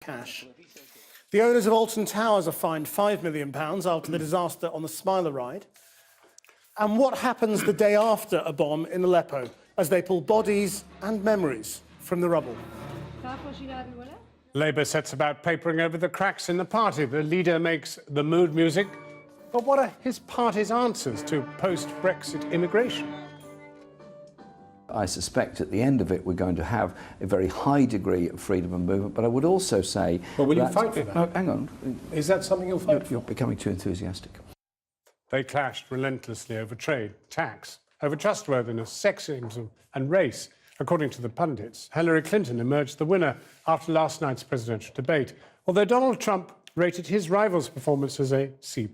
cash. The owners of Alton Towers are fined £5 million after the disaster on the Smiler ride. And what happens the day after a bomb in Aleppo as they pull bodies and memories from the rubble? Labour sets about papering over the cracks in the party. The leader makes the mood music. But what are his party's answers to post-Brexit immigration? I suspect at the end of it we're going to have a very high degree of freedom of movement, but I would also say... Well, will you fight for that? No, hang on. Is that something you'll fight for? You're becoming too enthusiastic. They clashed relentlessly over trade, tax, over trustworthiness, sexism and race. According to the pundits, Hillary Clinton emerged the winner after last night's presidential debate, although Donald Trump rated his rival's performance as a C+,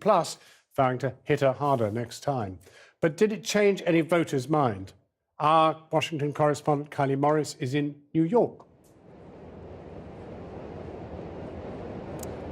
vowing to hit her harder next time. But did it change any voters' mind? Our Washington correspondent Kylie Morris is in New York.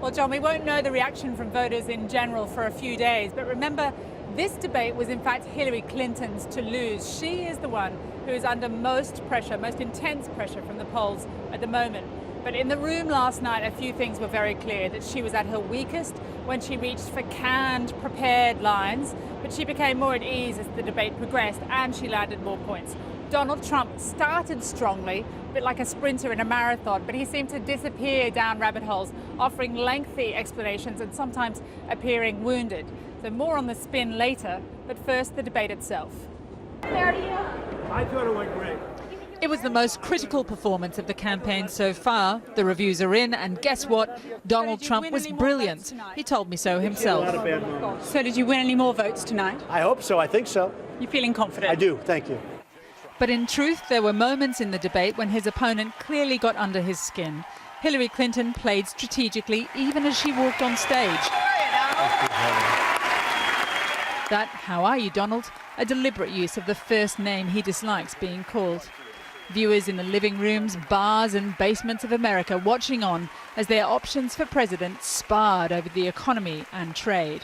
Well, John, we won't know the reaction from voters in general for a few days. But remember, this debate was in fact Hillary Clinton's to lose. She is the one who is under most pressure, most intense pressure from the polls at the moment. But in the room last night, a few things were very clear, that she was at her weakest when she reached for canned, prepared lines, but she became more at ease as the debate progressed and she landed more points. Donald Trump started strongly, a bit like a sprinter in a marathon, but he seemed to disappear down rabbit holes, offering lengthy explanations and sometimes appearing wounded. So more on the spin later, but first the debate itself. I thought it went great. It was the most critical performance of the campaign so far. The reviews are in, and guess what? Donald Trump was brilliant. He told me so himself. So did you win any more votes tonight? I hope so. I think so. You're feeling confident? I do. Thank you. But in truth, there were moments in the debate when his opponent clearly got under his skin. Hillary Clinton played strategically even as she walked on stage. That, "How are you, Donald?" a deliberate use of the first name he dislikes being called. Viewers in the living rooms, bars and basements of America watching on as their options for president sparred over the economy and trade.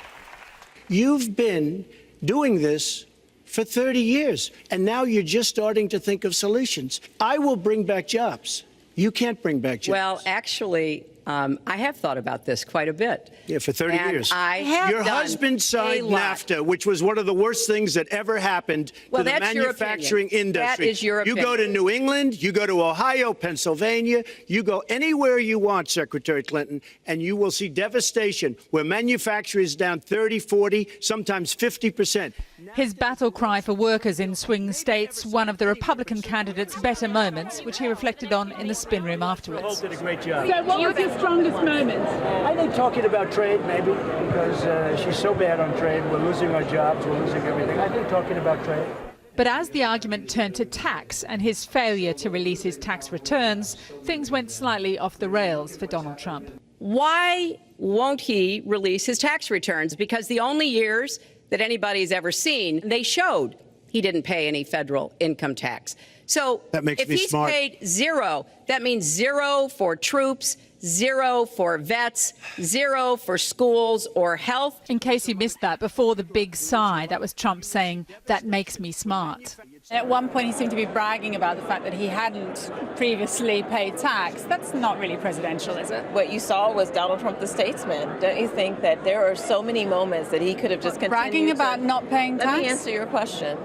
You've been doing this for 30 years, and now you're just starting to think of solutions. I will bring back jobs. You can't bring back jobs. Well, actually, I have thought about this quite a bit. Yeah, for 30 years. Your husband signed NAFTA, which was one of the worst things that ever happened to the manufacturing industry. That is your opinion. You go to New England, you go to Ohio, Pennsylvania, you go anywhere you want, Secretary Clinton, and you will see devastation where manufacturing is down 30, 40, sometimes 50%. His battle cry for workers in swing states, one of the Republican candidate's better moments, which he reflected on in the spin room afterwards. Did a great job. So what was your strongest moment? I think talking about trade, maybe, because she's so bad on trade. We're losing our jobs, we're losing everything. I think talking about trade. But as the argument turned to tax and his failure to release his tax returns, things went slightly off the rails for Donald Trump. Why won't he release his tax returns? Because the only years that anybody's ever seen, they showed he didn't pay any federal income tax. So if he's paid zero, that means zero for troops, zero for vets, zero for schools or health. In case you missed that, before the big sigh, that was Trump saying, "That makes me smart." At one point he seemed to be bragging about the fact that he hadn't previously paid tax. That's not really presidential, is it? What you saw was Donald Trump the statesman. Don't you think that there are so many moments that he could have just continued bragging about not paying tax? Let me answer your question.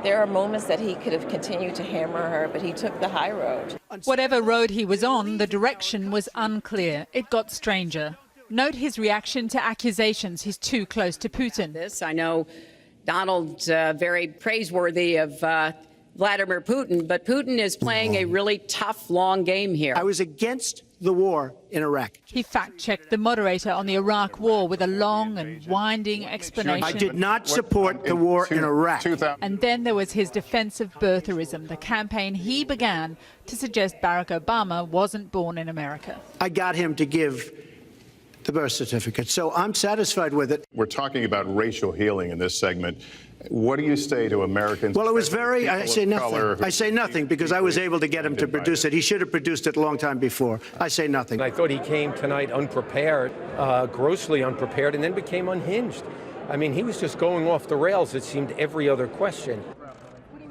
There are moments that he could have continued to hammer her, but he took the high road. Whatever road he was on, the direction was unclear. It got stranger. Note his reaction to accusations he's too close to Putin. I know Donald's very praiseworthy of Vladimir Putin, but Putin is playing a really tough, long game here. I was against the war in Iraq. He fact-checked the moderator on the Iraq war with a long and winding explanation. I did not support the war in Iraq. And then there was his defense of birtherism, the campaign he began to suggest Barack Obama wasn't born in America. I got him to give the birth certificate, so I'm satisfied with it. We're talking about racial healing in this segment. What do you say to Americans? Well, it was very, I say nothing. I say nothing because I was able to get him to produce it. He should have produced it a long time before. I say nothing. I thought he came tonight unprepared, grossly unprepared, and then became unhinged. I mean, he was just going off the rails, it seemed, every other question.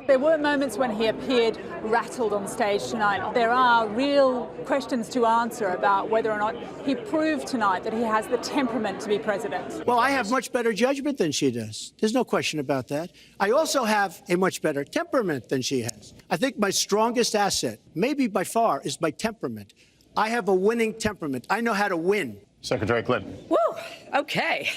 There were moments when he appeared rattled on stage tonight. There are real questions to answer about whether or not he proved tonight that he has the temperament to be president. Well, I have much better judgment than she does. There's no question about that. I also have a much better temperament than she has. I think my strongest asset, maybe by far, is my temperament. I have a winning temperament. I know how to win. Secretary Clinton. Woo! Okay.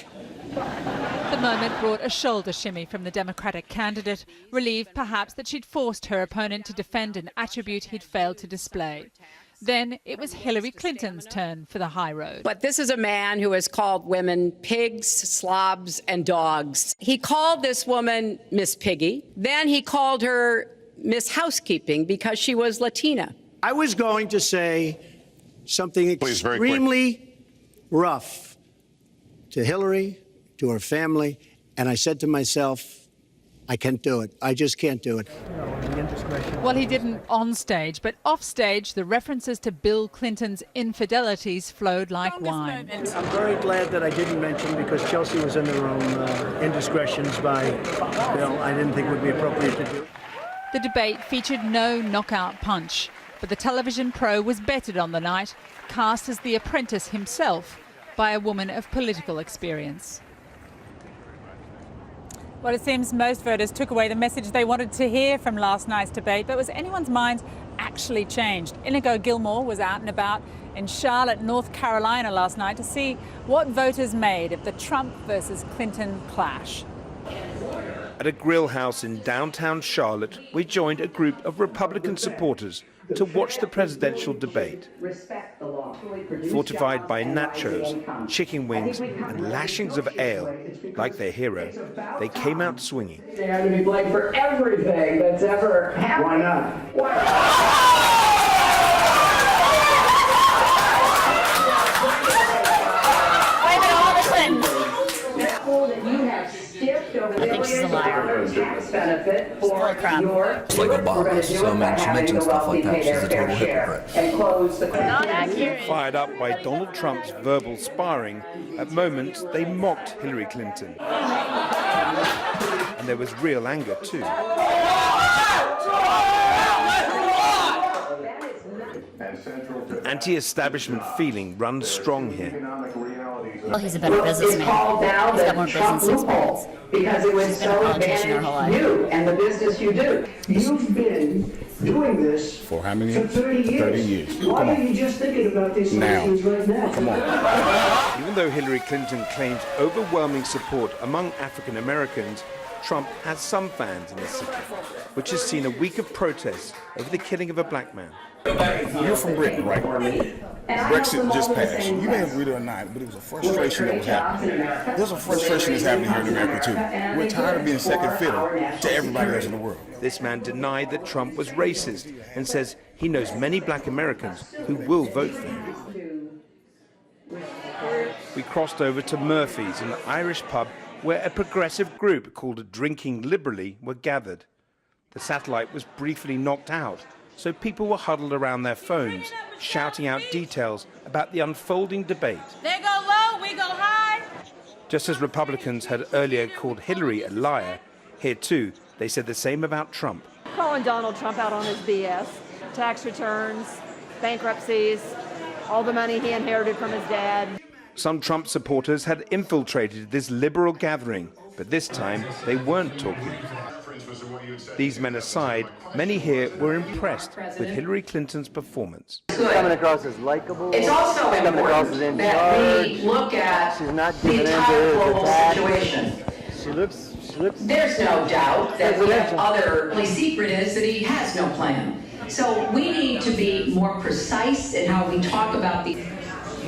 The moment brought a shoulder shimmy from the Democratic candidate, relieved perhaps that she'd forced her opponent to defend an attribute he'd failed to display. Then it was Hillary Clinton's turn for the high road. But this is a man who has called women pigs, slobs, and dogs. He called this woman Miss Piggy. Then he called her Miss Housekeeping because she was Latina. I was going to say something extremely rough to Hillary, to her family, and I said to myself, I can't do it. I just can't do it. Well, he didn't on stage, but off stage, the references to Bill Clinton's infidelities flowed like wine. I'm very glad that I didn't mention, because Chelsea was in the room, indiscretions by Bill. I didn't think it would be appropriate to do. The debate featured no knockout punch, but the television pro was bettered on the night, cast as the apprentice himself by a woman of political experience. Well, it seems most voters took away the message they wanted to hear from last night's debate, but was anyone's mind actually changed? Inigo Gilmore was out and about in Charlotte, North Carolina last night to see what voters made of the Trump versus Clinton clash. At a grill house in downtown Charlotte, we joined a group of Republican supporters to watch the presidential debate. Fortified by nachos, chicken wings, and lashings of ale, like their hero, they came out swinging. They have to be blamed for everything that's ever happened. Why not? I think she's a liar. Benefit for It's like Obama, so man, she mentions stuff like that. She's a total hypocrite. Not accurate. Fired up by Donald Trump's verbal sparring, at moments they mocked Hillary Clinton. And there was real anger too. An anti-establishment feeling runs strong here. Well, he's a better businessman. He's got more business experience. Because it was so advantage you and the business you do. You've been doing this for how many years? For 30 years. 30 years. Why are you just thinking about these issues right now? Come on. Even though Hillary Clinton claims overwhelming support among African Americans, Trump has some fans in the city, which has seen a week of protests over the killing of a black man. You're from Britain, right? Brexit just passed. You may agree or not, but it was a frustration that was happening. There's a frustration that's happening here in America, too. We're tired of being second fiddle to everybody else in the world. This man denied that Trump was racist and says he knows many black Americans who will vote for him. We crossed over to Murphy's, an Irish pub where a progressive group called Drinking Liberally were gathered. The satellite was briefly knocked out, so people were huddled around their phones, shouting out details about the unfolding debate. They go low, we go high. Just as Republicans had earlier called Hillary a liar, here too they said the same about Trump. Calling Donald Trump out on his BS, tax returns, bankruptcies, all the money he inherited from his dad. Some Trump supporters had infiltrated this liberal gathering, but this time they weren't talking. These men aside, many here were impressed with Hillary Clinton's performance. Coming across as likable. It's also important that we look at the entire global situation. She looks. There's no doubt that we have other. The secret is that he has no plan. So we need to be more precise in how we talk about the.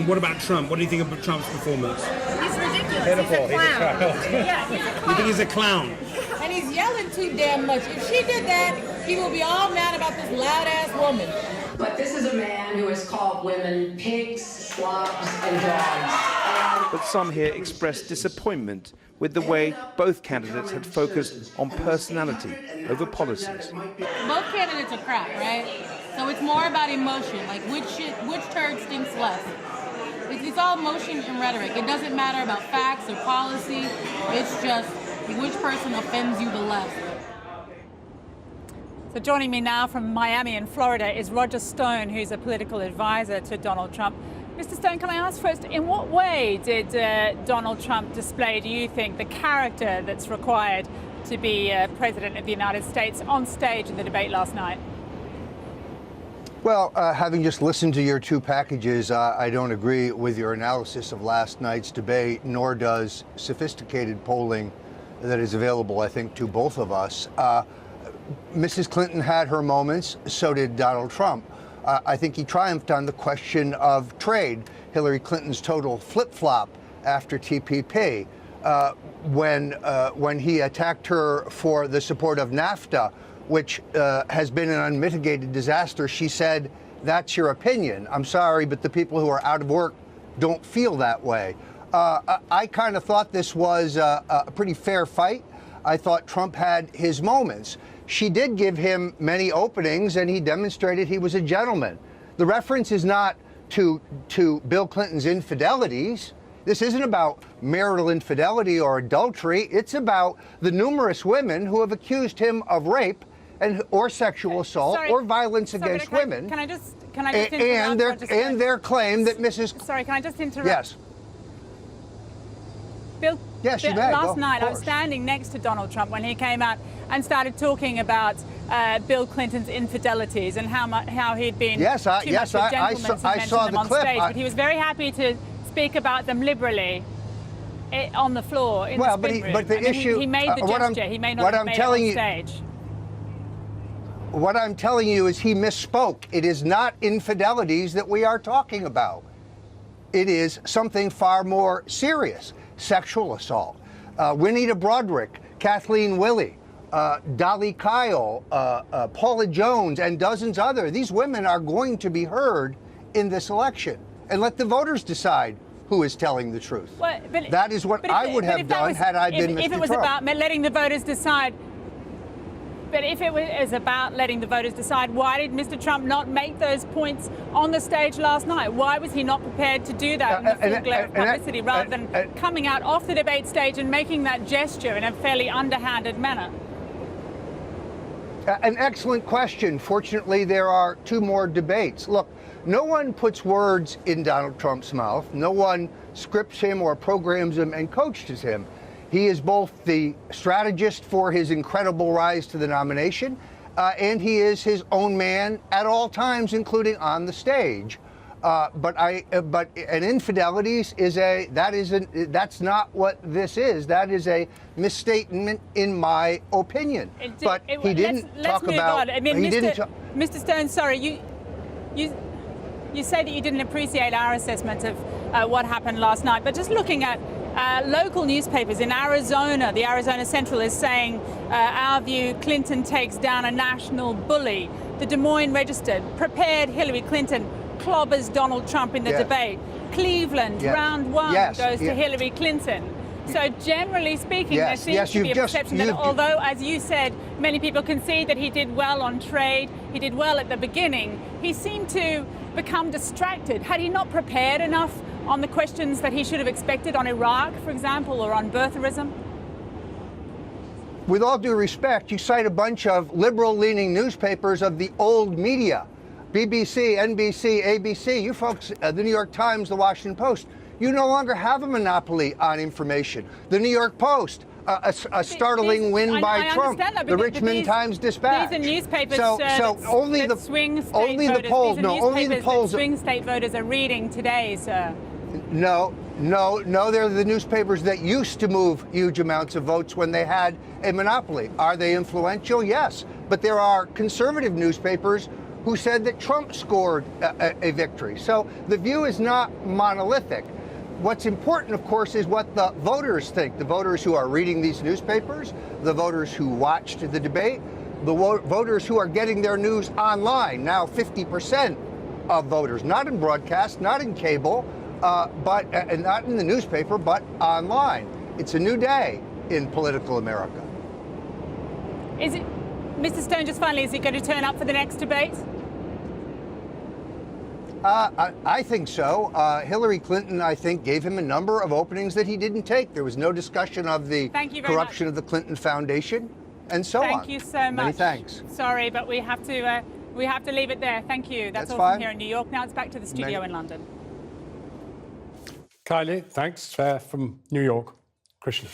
What about Trump? What do you think of Trump's performance? He's ridiculous. Pitiful. He's a clown. Yeah, he's a clown. You think he's a clown? And he's yelling too damn much. If she did that, he will be all mad about this loud-ass woman. But this is a man who has called women pigs, slobs, and dogs. But some here expressed disappointment with the way both candidates had focused on personality over policies. Both candidates are crap, right? So it's more about emotion, like which turd stinks less. It's all emotion and rhetoric. It doesn't matter about facts or policy. It's just which person offends you the less. So joining me now from Miami in Florida is Roger Stone, who's a political advisor to Donald Trump. Mr. Stone, can I ask first, in what way did Donald Trump display, do you think, the character that's required to be President of the United States on stage in the debate last night? Well, having just listened to your two packages, I don't agree with your analysis of last night's debate, nor does sophisticated polling that is available, I think, to both of us. Mrs. Clinton had her moments, so did Donald Trump. I think he triumphed on the question of trade. Hillary Clinton's total flip-flop after TPP. When he attacked her for the support of NAFTA, which has been an unmitigated disaster, she said, "That's your opinion. I'm sorry, but the people who are out of work don't feel that way." I kind of thought this was a pretty fair fight. I thought Trump had his moments. She did give him many openings, and he demonstrated he was a gentleman. The reference is not to Bill Clinton's infidelities. This isn't about marital infidelity or adultery. It's about the numerous women who have accused him of rape or sexual assault or violence against women. Can I just interrupt? And their claim that Mrs. Sorry, can I just interrupt? Yes. Bill, yes, you may. Last night I was standing next to Donald Trump when he came out and started talking about Bill Clinton's infidelities and how he'd been too much of a gentleman to mention them on stage. But he was very happy to speak about them liberally on the floor in the spin room. But the issue, he made the gesture. He may not have made it on stage. What I'm telling you is he misspoke. It is not infidelities that we are talking about. It is something far more serious. Sexual assault. Winita Broderick, Kathleen Willey, Dolly Kyle, Paula Jones, and dozens other. These women are going to be heard in this election. And let the voters decide who is telling the truth. Well, that is what I would have done had I been Mr. Trump. If it was about letting the voters decide, but if it was about letting the voters decide, why did Mr. Trump not make those points on the stage last night? Why was he not prepared to do that in the full glare of publicity rather than coming out off the debate stage and making that gesture in a fairly underhanded manner? An excellent question. Fortunately, there are two more debates. Look, no one puts words in Donald Trump's mouth. No one scripts him or programs him and coaches him. He is both the strategist for his incredible rise to the nomination, and he is his own man at all times, including on the stage. But infidelities that's not what this is. That is a misstatement, in my opinion. But he didn't talk about. I mean, Mr. Stone, sorry, you say that you didn't appreciate our assessment of what happened last night, but just looking at local newspapers in Arizona, the Arizona Central is saying, our view, Clinton takes down a national bully. The Des Moines Register prepared Hillary Clinton clobbers Donald Trump in the debate. Cleveland, round one, goes to Hillary Clinton. So generally speaking, there seems to be a perception that although, as you said, many people concede that he did well on trade, he did well at the beginning, he seemed to become distracted. Had he not prepared enough on the questions that he should have expected on Iraq, for example, or on birtherism? With all due respect, you cite a bunch of liberal-leaning newspapers of the old media. BBC, NBC, ABC, you folks, the New York Times, the Washington Post, you no longer have a monopoly on information. The New York Post, a startling win by Trump. The Richmond Times-Dispatch. These are newspapers so only the swing state only voters. The polls. These are no, only the polls. That swing state voters are reading today, sir. No, they're the newspapers that used to move huge amounts of votes when they had a monopoly. Are they influential? Yes. But there are conservative newspapers who said that Trump scored a victory. So the view is not monolithic. What's important, of course, is what the voters think. The voters who are reading these newspapers, the voters who watched the debate, the voters who are getting their news online. Now 50% of voters, not in broadcast, not in cable, but not in the newspaper, but online. It's a new day in political America. Is it, Mr. Stone, just finally, is he going to turn up for the next debate? I think so. Hillary Clinton, I think, gave him a number of openings that he didn't take. There was no discussion of the corruption of the Clinton Foundation. and so on. Thank you so much. Many thanks. Sorry, but we have to leave it there. Thank you. That's all fine. from here in New York. Now it's back to the studio in London. Kylie, thanks from New York. Krishna.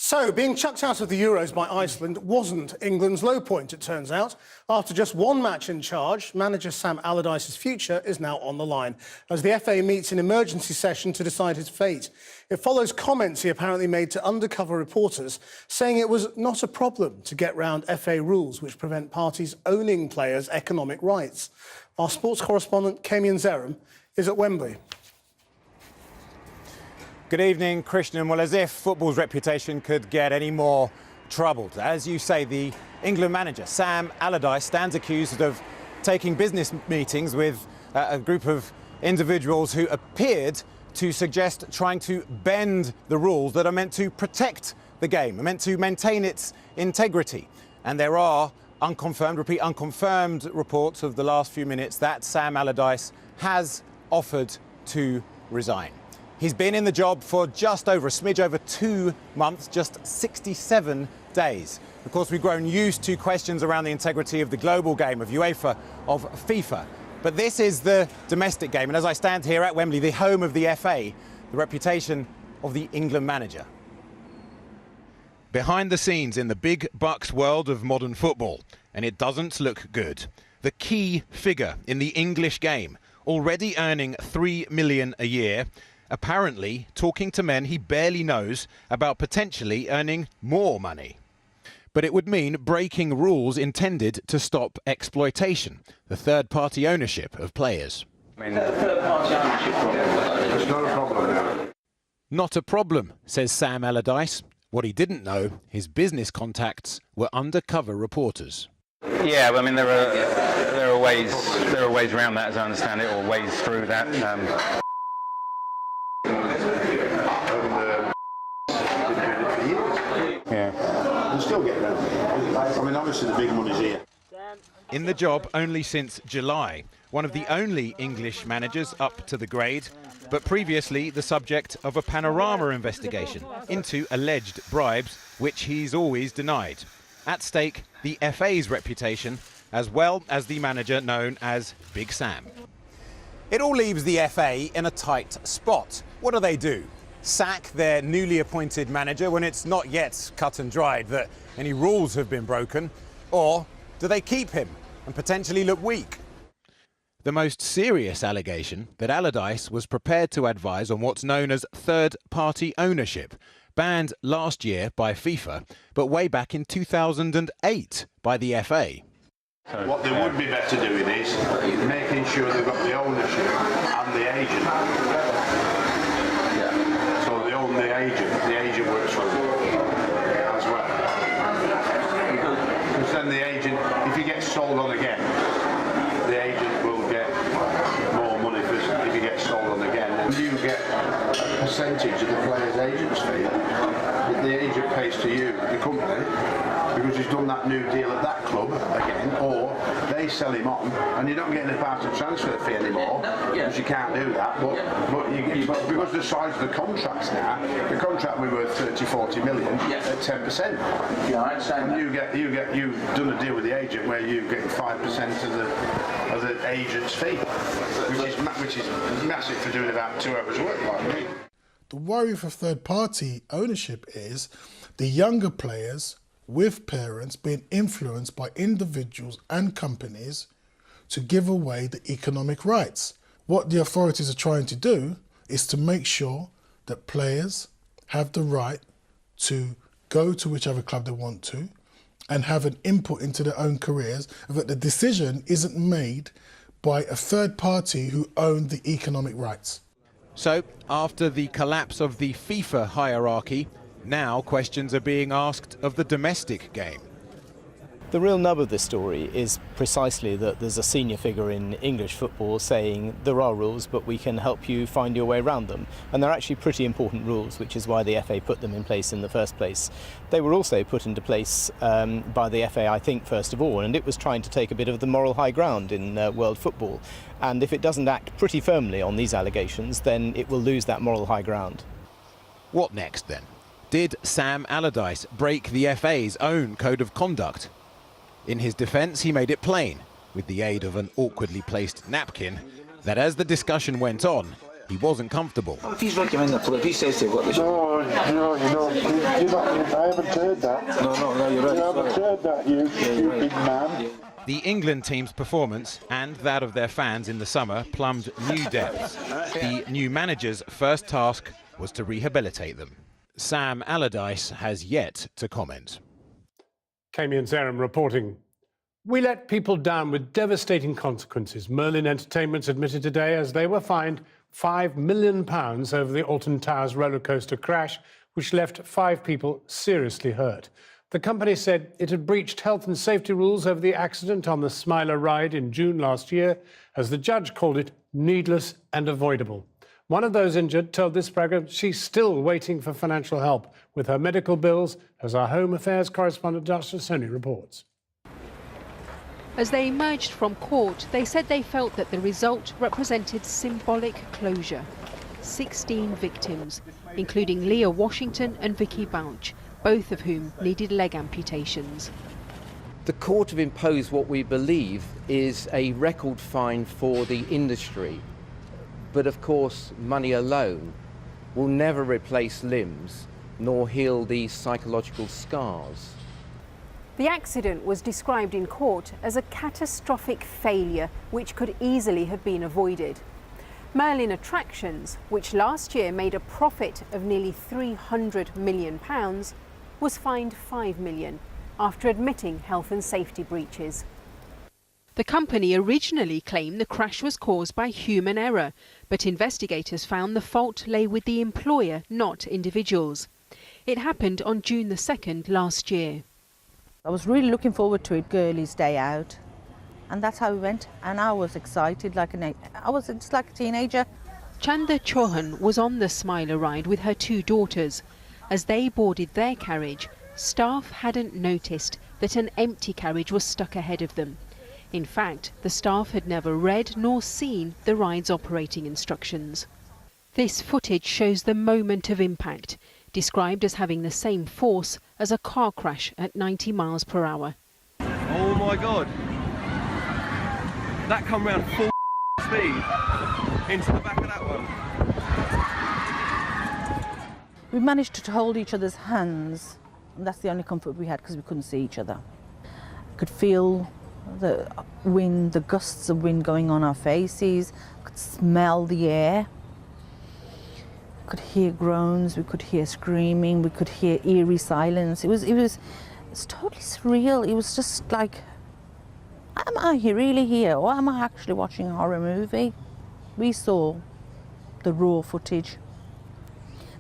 So, being chucked out of the Euros by Iceland wasn't England's low point, it turns out. After just one match in charge, manager Sam Allardyce's future is now on the line, as the FA meets in emergency session to decide his fate. It follows comments he apparently made to undercover reporters, saying it was not a problem to get round FA rules which prevent parties owning players' economic rights. Our sports correspondent, Kamian Zerum, is at Wembley. Good evening, Christian. Well, as if football's reputation could get any more troubled. As you say, the England manager, Sam Allardyce, stands accused of taking business meetings with a group of individuals who appeared to suggest trying to bend the rules that are meant to protect the game, are meant to maintain its integrity. And there are unconfirmed reports of the last few minutes that Sam Allardyce has offered to resign. He's been in the job for just over a smidge over 2 months, just 67 days. Of course, we've grown used to questions around the integrity of the global game, of UEFA, of FIFA. But this is the domestic game. And as I stand here at Wembley, the home of the FA, the reputation of the England manager. Behind the scenes in the big bucks world of modern football, and it doesn't look good. The key figure in the English game, already earning $3 million a year, apparently talking to men he barely knows about potentially earning more money. But it would mean breaking rules intended to stop exploitation, the third-party ownership of players. Third-party ownership problem. It's not a problem. Not a problem, says Sam Allardyce. What he didn't know, his business contacts were undercover reporters. Yeah, I mean there are ways around that, as I understand it, or ways through that. Yeah, we'll still get around it. I mean, obviously the big money's here. In the job only since July, one of the only English managers up to the grade, but previously the subject of a panorama investigation into alleged bribes, which he's always denied. At stake, the FA's reputation, as well as the manager known as Big Sam. It all leaves the FA in a tight spot. What do? Sack their newly appointed manager when it's not yet cut and dried that any rules have been broken? Or do they keep him and potentially look weak? The most serious allegation that Allardyce was prepared to advise on what's known as third-party ownership, banned last year by FIFA, but way back in 2008 by the FA. What they would be better doing is making sure they've got the ownership and the agent. So they own the agent works for them as well. Because then the agent, if he gets sold on again, the agent will get more money if he gets sold on again. And you get a percentage of the player's agent's fee that the agent pays to you, the company, because he's done that new deal at that club again, or they sell him on, and you're not getting a part of transfer fee anymore, because you can't do that, but because the size of the contracts now, the contract will be worth 30-40 million at 10%. Yeah, I understand. And you've done a deal with the agent where you get 5% of the agent's fee, which is massive for doing about 2 hours work like me. The worry for third-party ownership is the younger players with parents being influenced by individuals and companies to give away the economic rights. What the authorities are trying to do is to make sure that players have the right to go to whichever club they want to and have an input into their own careers, and that the decision isn't made by a third party who own the economic rights. So, after the collapse of the FIFA hierarchy, now questions are being asked of the domestic game. The real nub of this story is precisely that there's a senior figure in English football saying there are rules, but we can help you find your way around them. And they're actually pretty important rules, which is why the FA put them in place in the first place. They were also put into place by the FA, I think, first of all, and it was trying to take a bit of the moral high ground in world football. And if it doesn't act pretty firmly on these allegations, then it will lose that moral high ground. What next, then? Did Sam Allardyce break the FA's own code of conduct? In his defence, he made it plain, with the aid of an awkwardly placed napkin, that as the discussion went on, he wasn't comfortable. If he's recommending the club, if he says they've got this... No, I haven't heard that. No, you're right. You haven't heard that, you big man. Yeah. The England team's performance and that of their fans in the summer plumbed new depths. The new manager's first task was to rehabilitate them. Sam Allardyce has yet to comment. Kamian Zeram reporting. We let people down with devastating consequences. Merlin Entertainments admitted today as they were fined £5 million over the Alton Towers roller coaster crash, which left 5 people seriously hurt. The company said it had breached health and safety rules over the accident on the Smiler ride in June last year, as the judge called it needless and avoidable. One of those injured told this programme she's still waiting for financial help with her medical bills, as our Home Affairs correspondent Dr. Sony reports. As they emerged from court, they said they felt that the result represented symbolic closure. 16 victims, including Leah Washington and Vicky Bouch, both of whom needed leg amputations. The court have imposed what we believe is a record fine for the industry. But of course, money alone will never replace limbs nor heal these psychological scars. The accident was described in court as a catastrophic failure which could easily have been avoided. Merlin Attractions, which last year made a profit of nearly £300 million, was fined £5 million after admitting health and safety breaches. The company originally claimed the crash was caused by human error, but investigators found the fault lay with the employer, not individuals. It happened on June the 2nd last year. I was really looking forward to it, girlies' day out, and that's how we went. And I was excited, I was just like a teenager. Chanda Chauhan was on the Smiler ride with her 2 daughters. As they boarded their carriage, staff hadn't noticed that an empty carriage was stuck ahead of them. In fact, the staff had never read nor seen the ride's operating instructions. This footage shows the moment of impact, described as having the same force as a car crash at 90 miles per hour. Oh my God! That come round full speed into the back of that one. We managed to hold each other's hands, and that's the only comfort we had because we couldn't see each other. I could feel the wind, the gusts of wind going on our faces, I could smell the air. We could hear groans, we could hear screaming, we could hear eerie silence. It was totally surreal. It was just like, am I really here, or am I actually watching a horror movie? We saw the raw footage.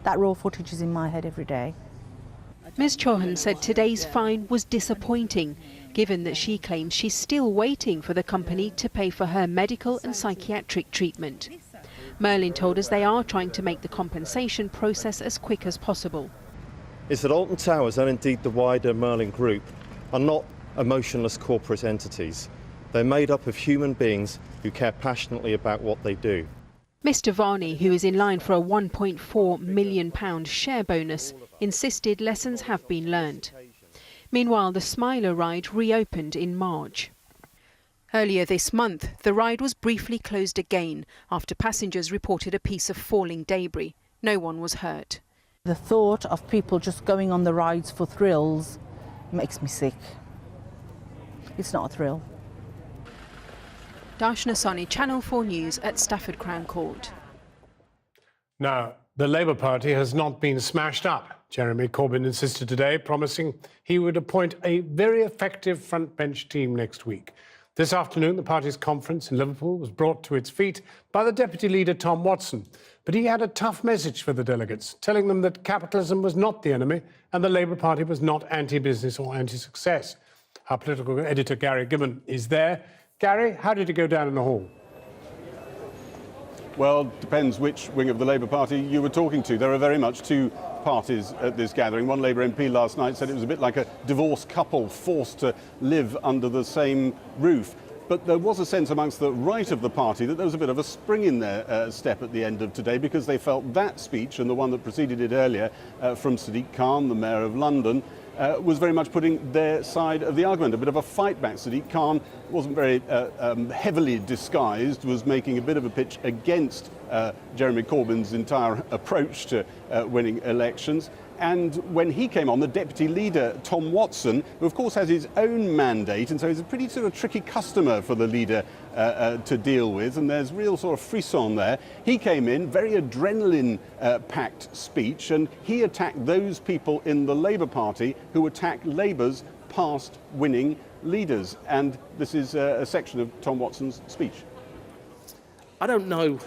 That raw footage is in my head every day. Ms. Chauhan said today's fine was disappointing, given that she claims she's still waiting for the company to pay for her medical and psychiatric treatment. Merlin told us they are trying to make the compensation process as quick as possible. Is that Alton Towers and indeed the wider Merlin Group are not emotionless corporate entities. They're made up of human beings who care passionately about what they do. Mr. Varney, who is in line for a £1.4 million share bonus, insisted lessons have been learned. Meanwhile, the Smiler ride reopened in March. Earlier this month, the ride was briefly closed again after passengers reported a piece of falling debris. No one was hurt. The thought of people just going on the rides for thrills makes me sick. It's not a thrill. Darshna Soni, Channel 4 News at Stafford Crown Court. Now, the Labour Party has not been smashed up. Jeremy Corbyn insisted today, promising he would appoint a very effective front-bench team next week. This afternoon, the party's conference in Liverpool was brought to its feet by the Deputy Leader, Tom Watson. But he had a tough message for the delegates, telling them that capitalism was not the enemy and the Labour Party was not anti-business or anti-success. Our political editor, Gary Gibbon, is there. Gary, how did it go down in the hall? Well, depends which wing of the Labour Party you were talking to. There are very much two parties at this gathering. One Labour MP last night said it was a bit like a divorced couple forced to live under the same roof. But there was a sense amongst the right of the party that there was a bit of a spring in their step at the end of today, because they felt that speech and the one that preceded it earlier from Sadiq Khan, the Mayor of London, was very much putting their side of the argument, a bit of a fight back. Sadiq Khan wasn't very heavily disguised, was making a bit of a pitch against Jeremy Corbyn's entire approach to winning elections. And when he came on, the deputy leader, Tom Watson, who of course has his own mandate, and so he's a pretty sort of tricky customer for the leader to deal with, and there's real sort of frisson there. He came in, very adrenaline-packed speech, and he attacked those people in the Labour Party who attack Labour's past winning leaders. And this is a section of Tom Watson's speech. I don't know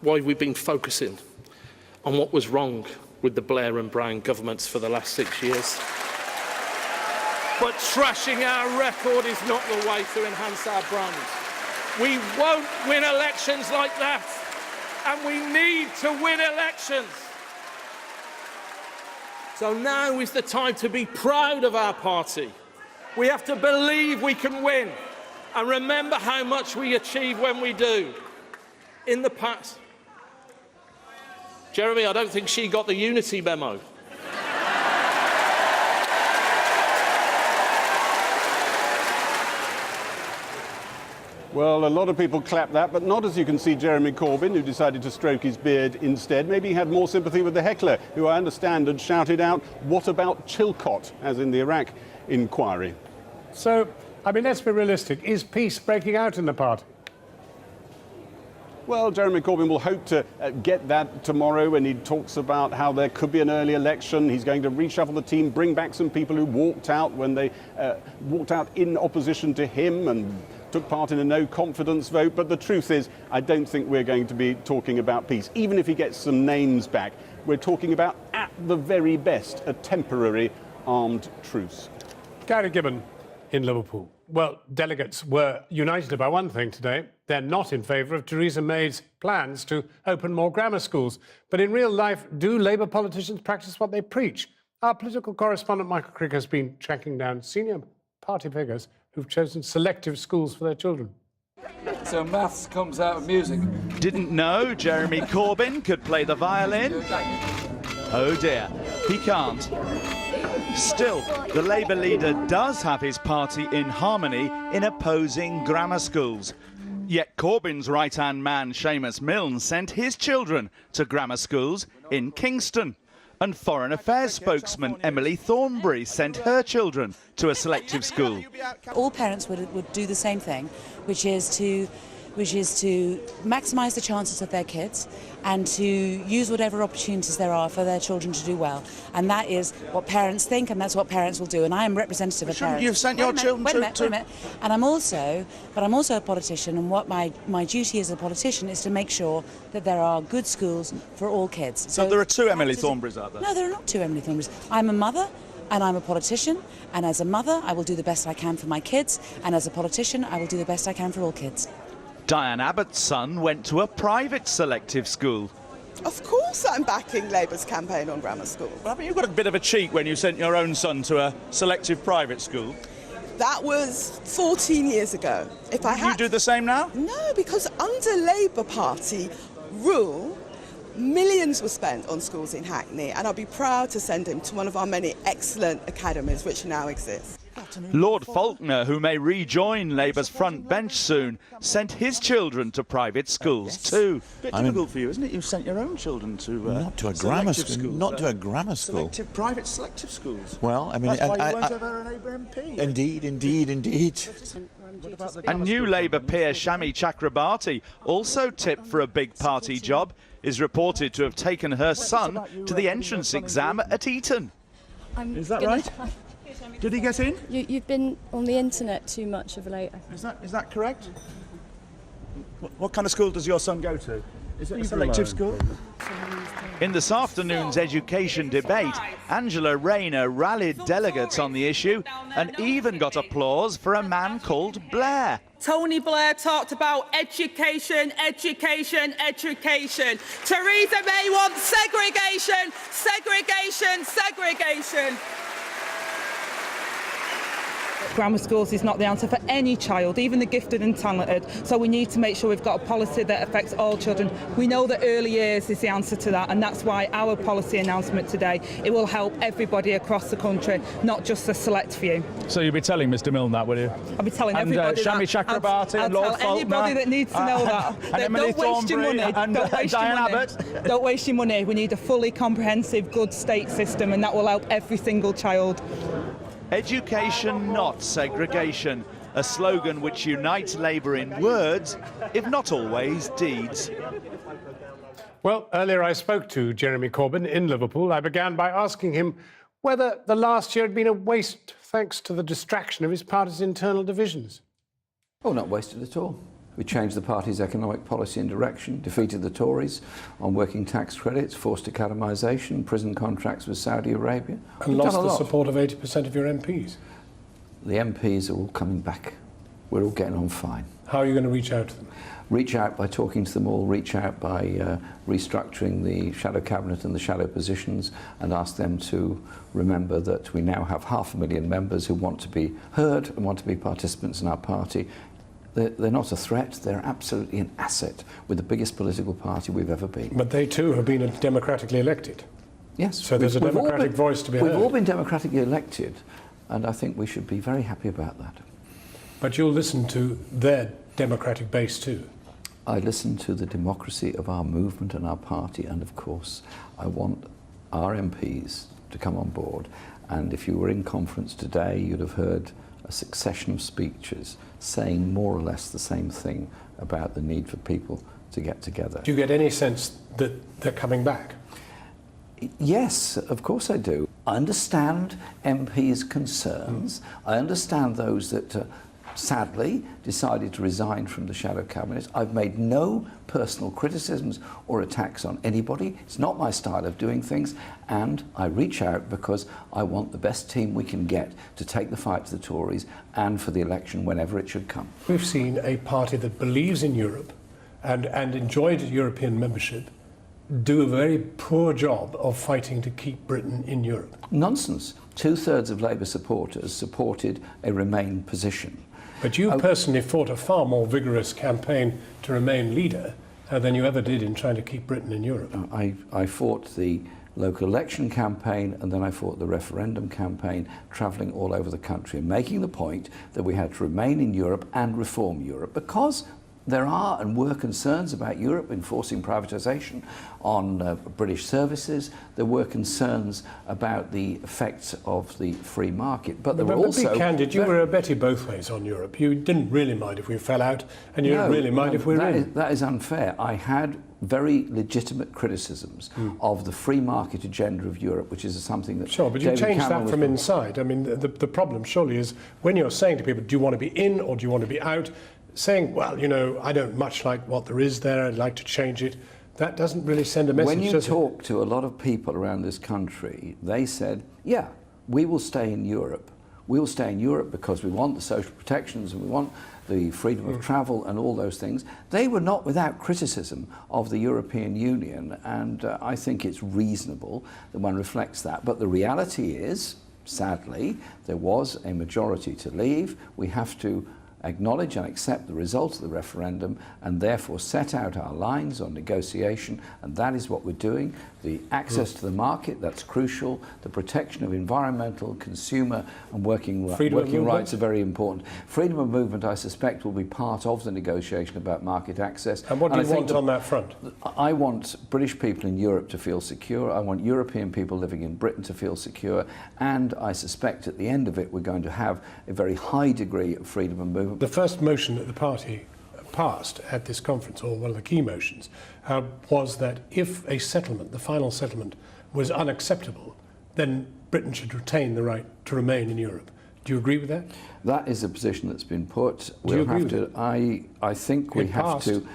why we've been focusing on what was wrong with the Blair and Brown governments for the last 6 years. But trashing our record is not the way to enhance our brand. We won't win elections like that, and we need to win elections. So now is the time to be proud of our party. We have to believe we can win, and remember how much we achieve when we do. In the past, Jeremy, I don't think she got the unity memo. Well, a lot of people clapped that, but not, as you can see, Jeremy Corbyn, who decided to stroke his beard instead. Maybe he had more sympathy with the heckler, who I understand had shouted out, "What about Chilcot?" as in the Iraq inquiry. So, I mean, let's be realistic. Is peace breaking out in the party? Well, Jeremy Corbyn will hope to get that tomorrow when he talks about how there could be an early election. He's going to reshuffle the team, bring back some people who walked out when they walked out in opposition to him and took part in a no-confidence vote. But the truth is, I don't think we're going to be talking about peace. Even if he gets some names back, we're talking about, at the very best, a temporary armed truce. Gary Gibbon in Liverpool. Well, delegates were united about one thing today. They're not in favour of Theresa May's plans to open more grammar schools. But in real life, do Labour politicians practice what they preach? Our political correspondent Michael Crick has been tracking down senior party figures who've chosen selective schools for their children. So maths comes out of music. Didn't know Jeremy Corbyn could play the violin? Oh dear, he can't. Still, the Labour leader does have his party in harmony in opposing grammar schools. Yet Corbyn's right-hand man, Seamus Milne, sent his children to grammar schools in Kingston. And Foreign Affairs spokesman Emily Thornberry sent her children to a selective school. All parents would do the same thing, which is to maximise the chances of their kids and to use whatever opportunities there are for their children to do well. And that is what parents think, and that's what parents will do. And I am representative of parents. You've sent your children Wait a minute. And I'm also a politician, and what my duty as a politician is to make sure that there are good schools for all kids. So there are two Emily Thornberrys out there? No, there are not two Emily Thornberrys. I'm a mother, and I'm a politician, and as a mother I will do the best I can for my kids, and as a politician I will do the best I can for all kids. Diane Abbott's son went to a private selective school. Of course I'm backing Labour's campaign on grammar schools. Well, I mean, you got a bit of a cheek when you sent your own son to a selective private school. That was 14 years ago. If I had... You do the same now? No, because under Labour Party rule, millions were spent on schools in Hackney, and I'll be proud to send him to one of our many excellent academies which now exist. Lord Faulkner, who may rejoin Labour's front bench soon, sent his children to private schools too. Bit difficult for you, isn't it? You've sent your own children to not to a grammar school. Not to a grammar school. Private selective schools. Well, I mean, that's why you weren't ever a Labour MP. Indeed. And new Labour peer Shami Chakrabarti, also tipped for a big party job, is reported to have taken her son to the entrance exam at Eton. Is that right? Did he get in? You've been on the internet too much of late. Is that correct? What kind of school does your son go to? Is it a selective school? In this afternoon's education debate, Angela Rayner rallied delegates on the issue and even got applause for a man called Blair. Tony Blair talked about education, education, education. Theresa May wants segregation, segregation, segregation. grammar schools is not the answer for any child, even the gifted and talented. So we need to make sure we've got a policy that affects all children. We know that early years is the answer to that, and that's why our policy announcement today, it will help everybody across the country, not just a select few. So you'll be telling Mr Milne that, will you? I'll be telling everybody Shami that. Chakrabarti I'll and Lord tell anybody that needs to know that. And Emily Don't waste your Thornbury money. and Don't waste Diane your money. Abbott. Don't waste your money. We need a fully comprehensive, good state system, and that will help every single child. Education, not segregation. A slogan which unites Labour in words, if not always deeds. Well, earlier I spoke to Jeremy Corbyn in Liverpool. I began by asking him whether the last year had been a waste thanks to the distraction of his party's internal divisions. Oh, not wasted at all. We changed the party's economic policy and direction, defeated the Tories on working tax credits, forced academisation, prison contracts with Saudi Arabia. And lost the support of 80% of your MPs. The MPs are all coming back. We're all getting on fine. How are you going to reach out to them? Reach out by talking to them all, reach out by restructuring the shadow cabinet and the shadow positions, and ask them to remember that we now have 500,000 members who want to be heard and want to be participants in our party. They're not a threat, they're absolutely an asset with the biggest political party we've ever been. But they too have been democratically elected. Yes. So there's a democratic voice to be heard. We've all been democratically elected, and I think we should be very happy about that. But you'll listen to their democratic base too. I listen to the democracy of our movement and our party, and of course I want our MPs to come on board. And if you were in conference today, you'd have heard a succession of speeches saying more or less the same thing about the need for people to get together. Do you get any sense that they're coming back? Yes, of course I do. I understand MPs' concerns. I understand those that sadly decided to resign from the shadow cabinet. I've made no personal criticisms or attacks on anybody. It's not my style of doing things, and I reach out because I want the best team we can get to take the fight to the Tories and for the election whenever it should come. We've seen a party that believes in Europe and enjoyed European membership do a very poor job of fighting to keep Britain in Europe. Nonsense. 2/3 of Labour supporters supported a Remain position. But you personally fought a far more vigorous campaign to remain leader than you ever did in trying to keep Britain in Europe. I fought the local election campaign, and then I fought the referendum campaign, travelling all over the country and making the point that we had to remain in Europe and reform Europe, because there are and were concerns about Europe enforcing privatisation on British services. There were concerns about the effects of the free market. But there were also... But be candid, you were a Betty both ways on Europe. You didn't really mind if we fell out, and you didn't really mind if we were in. That is unfair. I had very legitimate criticisms of the free market agenda of Europe, which is something that... Sure, but you changed that from inside. I mean, the problem surely is when you're saying to people, do you want to be in or do you want to be out? Saying, well, you know, I don't much like what there is there, I'd like to change it, that doesn't really send a message, when you does it? talk to a lot of people around this country, they said, yeah, we will stay in Europe. We will stay in Europe because we want the social protections and we want the freedom of travel and all those things. They were not without criticism of the European Union, and I think it's reasonable that one reflects that. But the reality is, sadly, there was a majority to leave. We have to acknowledge and accept the results of the referendum and therefore set out our lines on negotiation, and that is what we're doing. The access to the market, that's crucial. The protection of environmental, consumer and working rights are very important. Freedom of movement, I suspect, will be part of the negotiation about market access. And what do you want on that front? I want British people in Europe to feel secure. I want European people living in Britain to feel secure. And I suspect at the end of it, we're going to have a very high degree of freedom of movement. The first motion that the party passed at this conference, or one of the key motions, was that if a settlement, the final settlement, was unacceptable, then Britain should retain the right to remain in Europe. Do you agree with that? That is a position that's been put. Do you agree with it? I think we have to.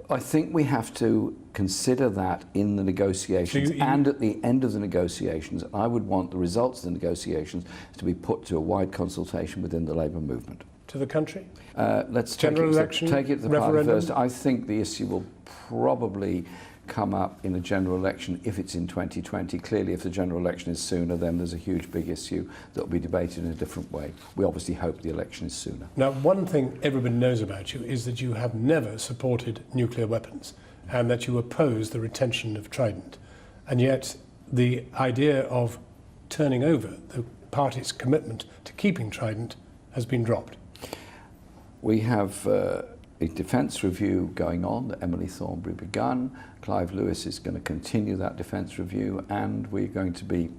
I think we have to consider that in the negotiations and at the end of the negotiations. I would want the results of the negotiations to be put to a wide consultation within the Labour movement. To the country? Let's General election, take it to the referendum? party first. I think the issue will probably come up in a general election if it's in 2020. Clearly, if the general election is sooner, then there's a huge big issue that will be debated in a different way. We obviously hope the election is sooner. Now, one thing everybody knows about you is that you have never supported nuclear weapons and that you oppose the retention of Trident. And yet the idea of turning over the party's commitment to keeping Trident has been dropped. We have a defence review going on that Emily Thornberry begun. Clive Lewis is going to continue that defence review, and we're going to be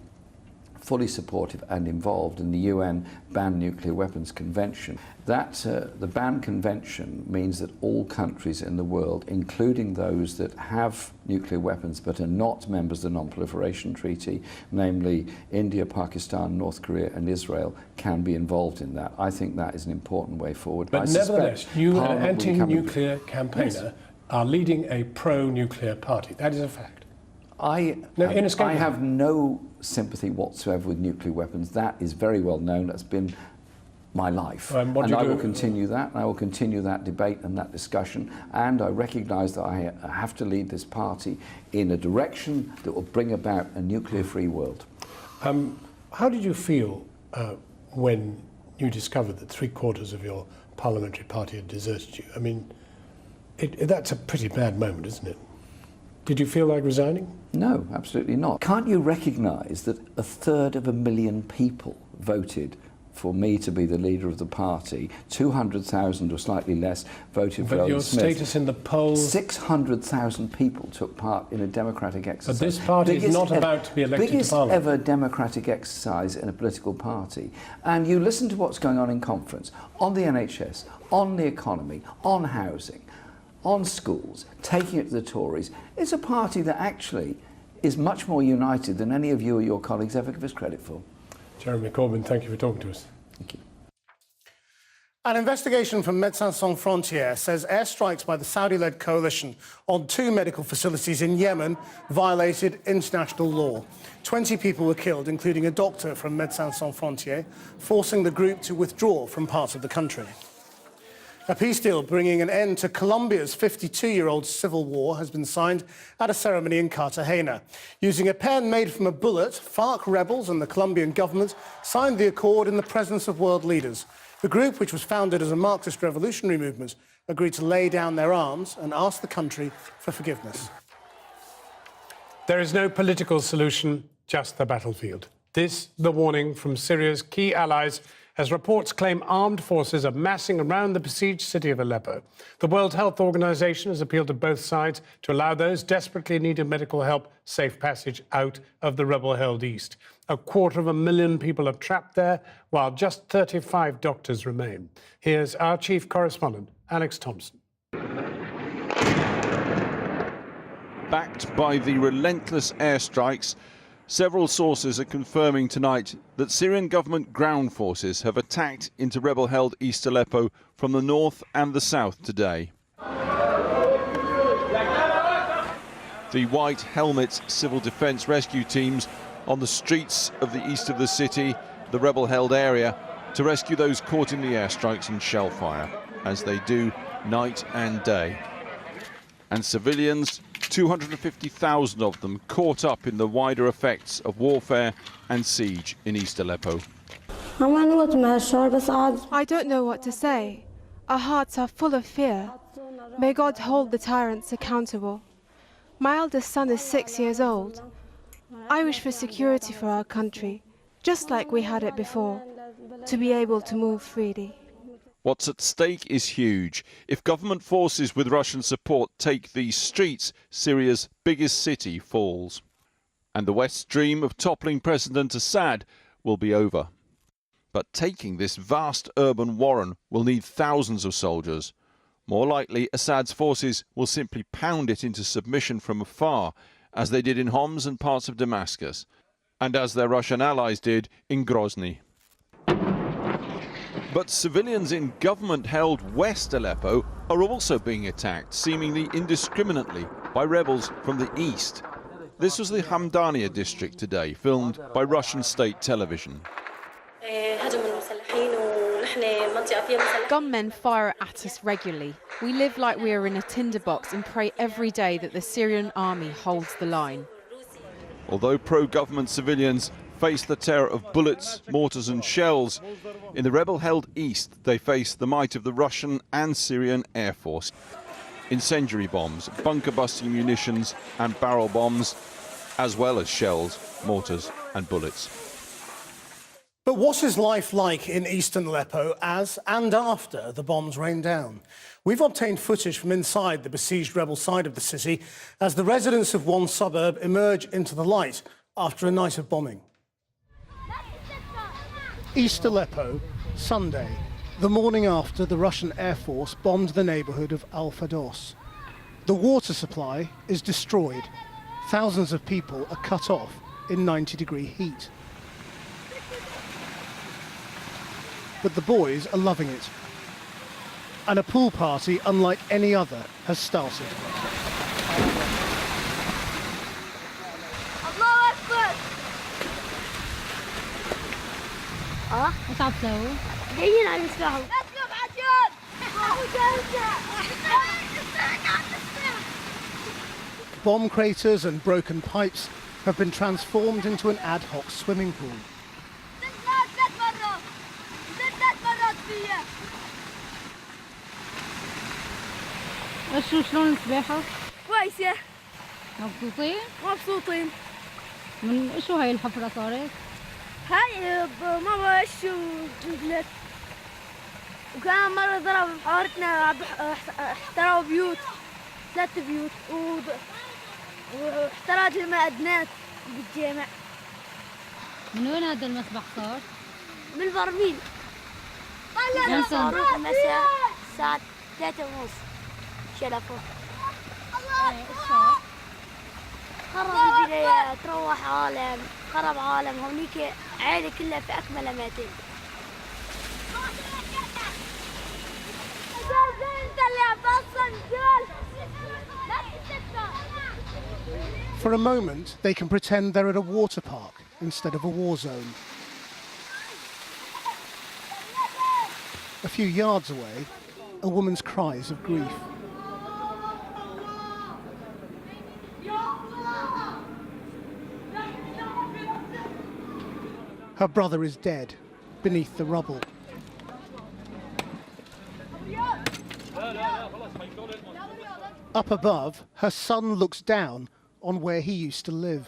fully supportive and involved in the UN Banned Nuclear Weapons Convention. The Banned Convention means that all countries in the world, including those that have nuclear weapons but are not members of the Non-Proliferation Treaty, namely India, Pakistan, North Korea and Israel, can be involved in that. I think that is an important way forward. But nevertheless, you, an anti-nuclear campaigner, are leading a pro-nuclear party. That is a fact. I have no sympathy whatsoever with nuclear weapons. That is very well known. That's been my life. And I will continue that. And I will continue that debate and that discussion. And I recognise that I have to lead this party in a direction that will bring about a nuclear-free world. How did you feel when you discovered that 3/4 of your parliamentary party had deserted you? I mean, that's a pretty bad moment, isn't it? Did you feel like resigning? No, absolutely not. Can't you recognise that 1/3 people voted for me to be the leader of the party? 200,000 or slightly less voted for Owen Smith. But your status in the polls... 600,000 people took part in a democratic exercise. But this party is not about to be elected to Parliament. Biggest ever democratic exercise in a political party. And you listen to what's going on in conference, on the NHS, on the economy, on housing, on schools, taking it to the Tories. It's a party that actually is much more united than any of you or your colleagues ever give us credit for. Jeremy Corbyn, thank you for talking to us. Thank you. An investigation from Médecins Sans Frontières says airstrikes by the Saudi-led coalition on 2 medical facilities in Yemen violated international law. 20 people were killed, including a doctor from Médecins Sans Frontières, forcing the group to withdraw from parts of the country. A peace deal bringing an end to Colombia's 52-year-old civil war has been signed at a ceremony in Cartagena. Using a pen made from a bullet, FARC rebels and the Colombian government signed the accord in the presence of world leaders. The group, which was founded as a Marxist revolutionary movement, agreed to lay down their arms and ask the country for forgiveness. There is no political solution, just the battlefield. This, the warning from Syria's key allies, as reports claim armed forces are massing around the besieged city of Aleppo. The World Health Organization has appealed to both sides to allow those desperately needing medical help safe passage out of the rebel-held east. 250,000 people are trapped there, while just 35 doctors remain. Here's our chief correspondent, Alex Thompson. Backed by the relentless airstrikes, several sources are confirming tonight that Syrian government ground forces have attacked into rebel-held East Aleppo from the north and the south today. The White Helmets civil defence rescue teams on the streets of the east of the city, the rebel-held area, to rescue those caught in the airstrikes and shell fire, as they do night and day. And civilians, 250,000 of them, caught up in the wider effects of warfare and siege in East Aleppo. I don't know what to say. Our hearts are full of fear. May God hold the tyrants accountable. My eldest son is 6 years old. I wish for security for our country, just like we had it before, to be able to move freely. What's at stake is huge. If government forces with Russian support take these streets, Syria's biggest city falls. And the West's dream of toppling President Assad will be over. But taking this vast urban warren will need thousands of soldiers. More likely, Assad's forces will simply pound it into submission from afar, as they did in Homs and parts of Damascus, and as their Russian allies did in Grozny. But civilians in government-held West Aleppo are also being attacked, seemingly indiscriminately, by rebels from the east. This was the Hamdaniya district today, filmed by Russian state television. Gunmen fire at us regularly. We live like we are in a tinderbox and pray every day that the Syrian army holds the line. Although pro-government civilians face the terror of bullets, mortars and shells, in the rebel-held east they face the might of the Russian and Syrian Air Force. Incendiary bombs, bunker-busting munitions and barrel bombs, as well as shells, mortars and bullets. But what is life like in eastern Aleppo as and after the bombs rain down? We've obtained footage from inside the besieged rebel side of the city as the residents of one suburb emerge into the light after a night of bombing. East Aleppo, Sunday, the morning after the Russian Air Force bombed the neighbourhood of Al-Fados. The water supply is destroyed. Thousands of people are cut off in 90-degree heat. But the boys are loving it. And a pool party unlike any other has started. ايش عم تسووا؟ جايين على الساحة. Bomb craters and broken pipes have been transformed into an ad hoc swimming pool. شلون السباحة؟ كويسة. مبسوطين؟ مبسوطين. من شو هاي الحفرة صارت؟ هاي ماما ونزلت وكان مرة ضرب بحارتنا احترقوا بيوت 3 بيوت واحترقت المعدنات بالجامع. من وين هذا المسبح صار؟ من البرميل. صاروخ المساء الساعة 3:30 شلفوا. خرب البنايات روح عالم خرب عالم هونيك عائلة كلها في أكمل ماتين. For a moment, they can pretend they're at a water park instead of a war zone. A few yards away, a woman's cries of grief. Her brother is dead, beneath the rubble. Up above, her son looks down on where he used to live.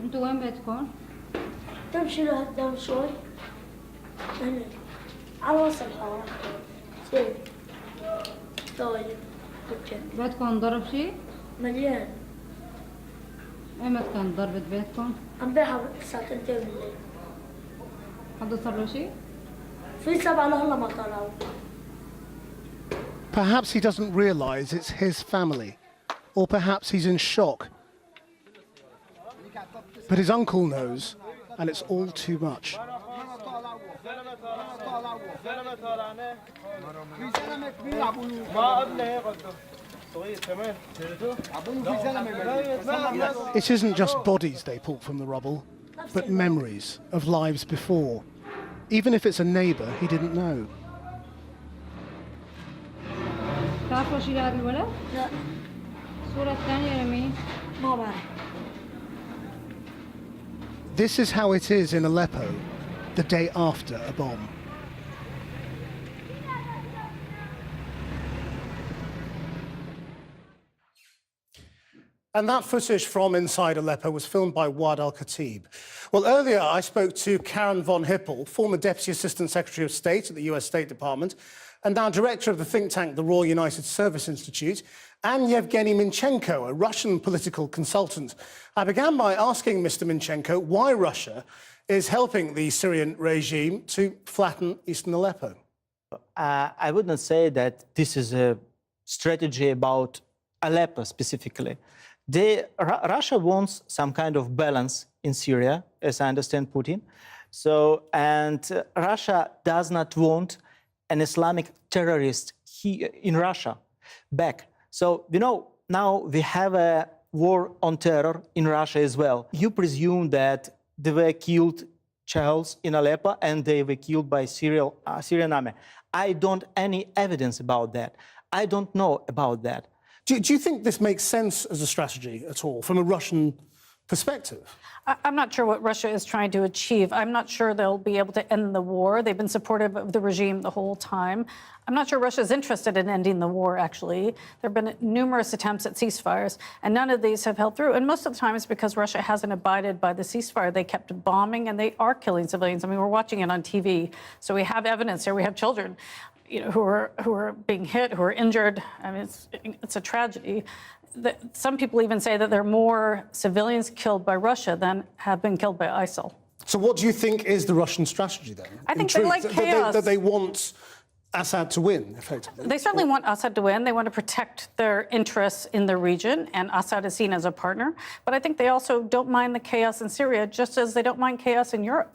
انتوا وين بيتكم؟ تمشي لقدام شوي. على وسط الحارة. طيب. بيتكم انضرب شيء؟ مليان. ايمت كانت ضربة بيتكم؟ عم بيحب الساعة 2 بالليل. حدا صار له شيء؟ في 7 لهلا ما طلعوا. Perhaps he doesn't realise it's his family, or perhaps he's in shock. But his uncle knows, and it's all too much. It isn't just bodies they pull from the rubble, but memories of lives before, even if it's a neighbour he didn't know. تعرفوا شي لهذا الولد؟ لا. الصورة الثانية لمين؟ ما بعرف. This is how it is in Aleppo the day after a bomb. And that footage from inside Aleppo was filmed by Wad Al-Khatib. Well, earlier I spoke to Karen von Hippel, former Deputy Assistant Secretary of State at the US State Department, and now Director of the think tank, the Royal United Service Institute, and Yevgeny Minchenko, a Russian political consultant. I began by asking Mr. Minchenko why Russia is helping the Syrian regime to flatten eastern Aleppo. I would not say that this is a strategy about Aleppo specifically. Russia wants some kind of balance in Syria, as I understand Putin. And Russia does not want an Islamic terrorist here in Russia back. So, you know, now we have a war on terror in Russia as well. You presume that they were killed child in Aleppo and they were killed by Syrian army. I don't any evidence about that. I don't know about that. Do you think this makes sense as a strategy at all from a Russian perspective? I'm not sure what Russia is trying to achieve. I'm not sure they'll be able to end the war. They've been supportive of the regime the whole time. I'm not sure Russia is interested in ending the war, actually. There have been numerous attempts at ceasefires, and none of these have held through. And most of the time it's because Russia hasn't abided by the ceasefire. They kept bombing, and they are killing civilians. I mean, we're watching it on TV. So we have evidence here. We have children, who are being hit, who are injured. I mean, it's a tragedy. Some people even say that there are more civilians killed by Russia than have been killed by ISIL. So what do you think is the Russian strategy then? I think they like chaos. That they want Assad to win, effectively? They certainly want Assad to win. They want to protect their interests in the region, and Assad is seen as a partner. But I think they also don't mind the chaos in Syria, just as they don't mind chaos in Europe.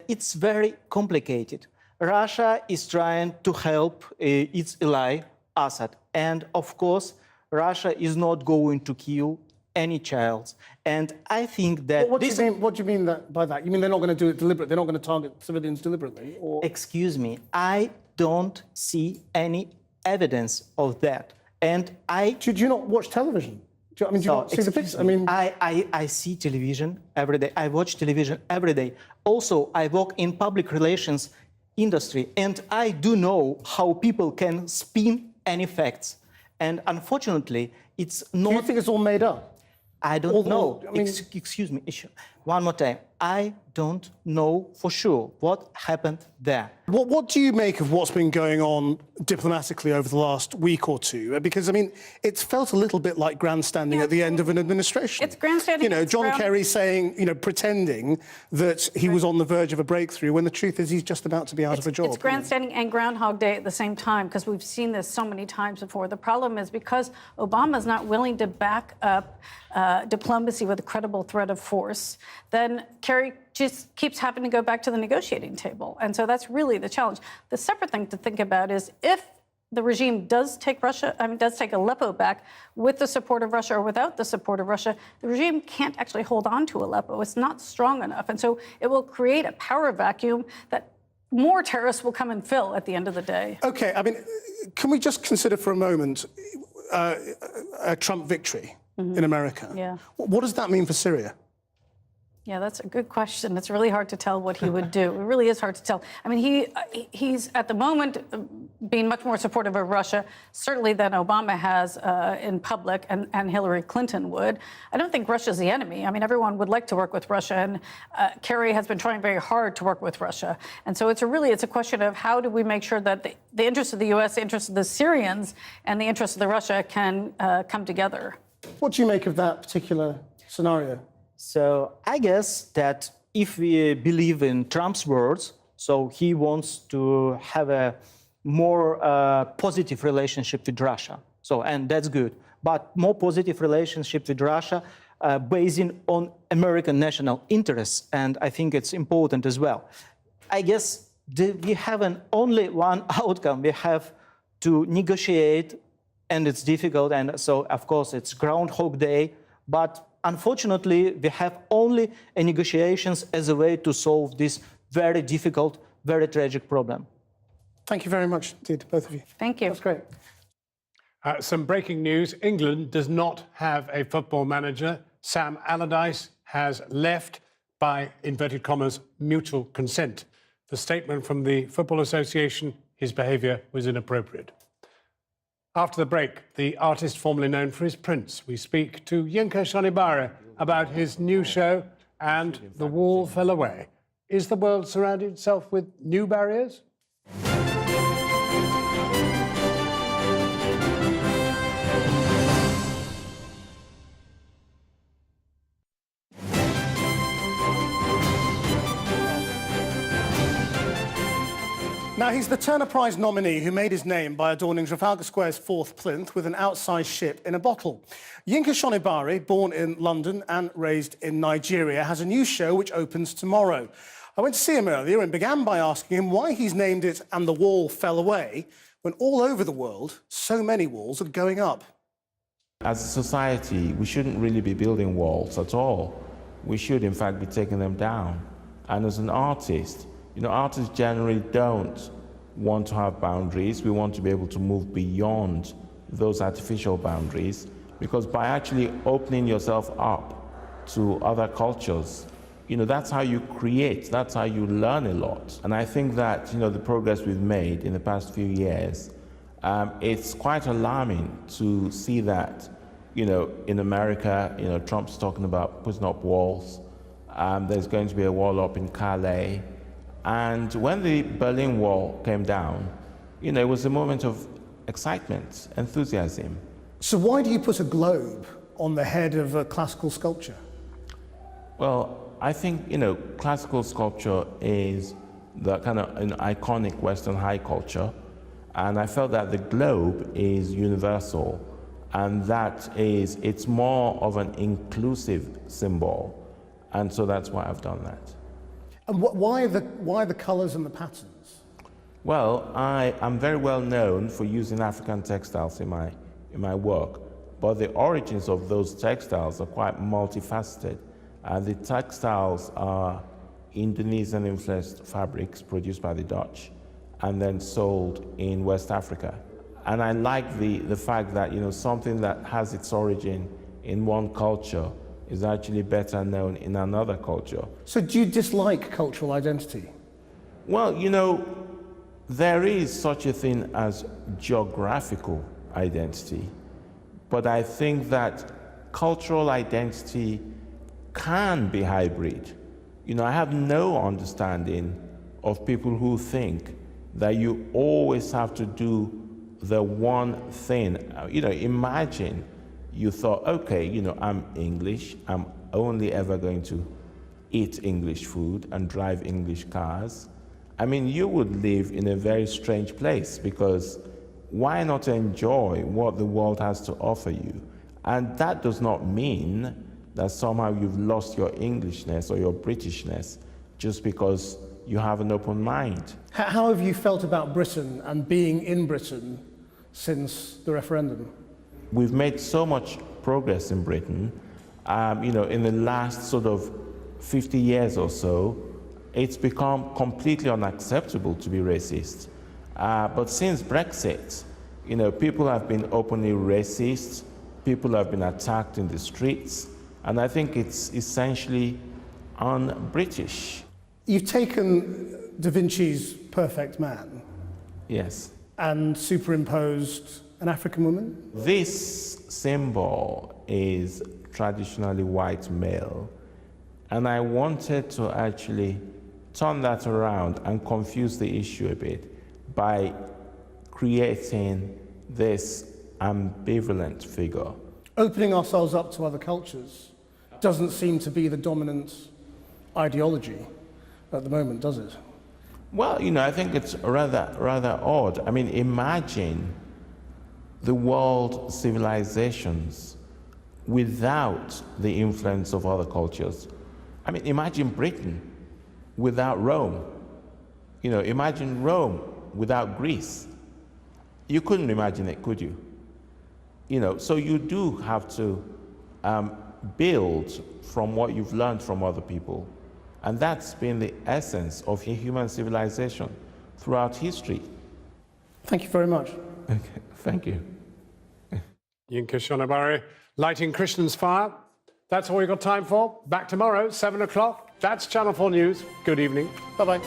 It's very complicated. Russia is trying to help its ally, Assad. And of course, Russia is not going to kill any child. And I think that... What do you mean by that? You mean they're not going to do it deliberately? They're not going to target civilians deliberately? Or... Excuse me, I don't see any evidence of that. And I... Do you not watch television? Do you not see the pictures? I mean... I see television every day. I watch television every day. Also, I work in public relations industry, and I do know how people can spin any facts. And unfortunately, it's not... Do you think it's all made up? I don't know. Excuse me, one more time. I don't know for sure what happened there. What do you make of what's been going on diplomatically over the last week or two? Because, I mean, it's felt a little bit like grandstanding at the end of an administration. It's grandstanding. You know, John Kerry saying, pretending that he was on the verge of a breakthrough when the truth is he's just about to be out of a job. It's grandstanding and Groundhog Day at the same time, because we've seen this so many times before. The problem is because Obama's not willing to back up diplomacy with a credible threat of force, then Kerry just keeps having to go back to the negotiating table. And so that's really the challenge. The separate thing to think about is if the regime does take Aleppo back with the support of Russia or without the support of Russia, the regime can't actually hold on to Aleppo. It's not strong enough. And so it will create a power vacuum that more terrorists will come and fill at the end of the day. OK, I mean, can we just consider for a moment a Trump victory in America? Yeah. What does that mean for Syria? Yeah, that's a good question. It's really hard to tell what he would do. It really is hard to tell. I mean, he's at the moment being much more supportive of Russia, certainly than Obama has in public, and Hillary Clinton would. I don't think Russia's the enemy. I mean, everyone would like to work with Russia, and Kerry has been trying very hard to work with Russia. And so it's a question of how do we make sure that the interests of the U.S., the interests of the Syrians, and the interests of the Russia can come together. What do you make of that particular scenario? So I guess that if we believe in Trump's words, so he wants to have a more positive relationship with Russia. So, and that's good. But more positive relationship with Russia basing on American national interests. And I think it's important as well. I guess we have only one outcome. We have to negotiate, and it's difficult. And so, of course, it's Groundhog Day. But unfortunately, we have only negotiations as a way to solve this very difficult, very tragic problem. Thank you very much indeed, both of you. Thank you. That's great. Some breaking news. England does not have a football manager. Sam Allardyce has left by, inverted commas, mutual consent. The statement from the Football Association, his behaviour was inappropriate. After the break, the artist formerly known for his prints, we speak to Yinka Shonibare about his new show and The Wall Fell Away. Is the world surrounding itself with new barriers? Now, he's the Turner Prize nominee who made his name by adorning Trafalgar Square's fourth plinth with an outsized ship in a bottle. Yinka Shonibare, born in London and raised in Nigeria, has a new show which opens tomorrow. I went to see him earlier and began by asking him why he's named it And the Wall Fell Away, when all over the world, so many walls are going up. As a society, we shouldn't really be building walls at all. We should, in fact, be taking them down. And as an artist, you know, artists generally don't want to have boundaries. We want to be able to move beyond those artificial boundaries, because by actually opening yourself up to other cultures, you know, that's how you create, that's how you learn a lot. And I think that, you know, the progress we've made in the past few years, it's quite alarming to see that, you know, in America, you know, Trump's talking about putting up walls. There's going to be a wall up in Calais. And when the Berlin Wall came down, you know, it was a moment of excitement, enthusiasm. So why do you put a globe on the head of a classical sculpture? Well, I think, you know, classical sculpture is the kind of an iconic Western high culture. And I felt that the globe is universal. And that is, it's more of an inclusive symbol. And so that's why I've done that. And why the colours and the patterns? Well, I am very well known for using African textiles in my work, but the origins of those textiles are quite multifaceted. The textiles are Indonesian-influenced fabrics produced by the Dutch and then sold in West Africa. And I like the fact that, you know, something that has its origin in one culture is actually better known in another culture. So do you dislike cultural identity? Well, you know, there is such a thing as geographical identity, but I think that cultural identity can be hybrid. You know, I have no understanding of people who think that you always have to do the one thing. You know, imagine you thought, okay, you know, I'm English, I'm only ever going to eat English food and drive English cars. I mean, you would live in a very strange place, because why not enjoy what the world has to offer you? And that does not mean that somehow you've lost your Englishness or your Britishness just because you have an open mind. How have you felt about Britain and being in Britain since the referendum? We've made so much progress in Britain. You know, in the last sort of 50 years or so, it's become completely unacceptable to be racist. But since Brexit, you know, people have been openly racist, people have been attacked in the streets, and I think it's essentially un-British. You've taken Da Vinci's Perfect Man. Yes. And superimposed an African woman? This symbol is traditionally white male, and I wanted to actually turn that around and confuse the issue a bit by creating this ambivalent figure. Opening ourselves up to other cultures doesn't seem to be the dominant ideology at the moment, does it? Well, you know, I think it's rather odd. I mean, imagine the world civilizations without the influence of other cultures. I mean, imagine Britain without Rome. You know, imagine Rome without Greece. You couldn't imagine it, could you? You know, so you do have to build from what you've learned from other people. And that's been the essence of human civilization throughout history. Thank you very much. Okay, thank you. Yinka Shonibari, lighting Christian's fire. That's all we've got time for. Back tomorrow, 7 o'clock. That's Channel 4 News. Good evening. Bye-bye.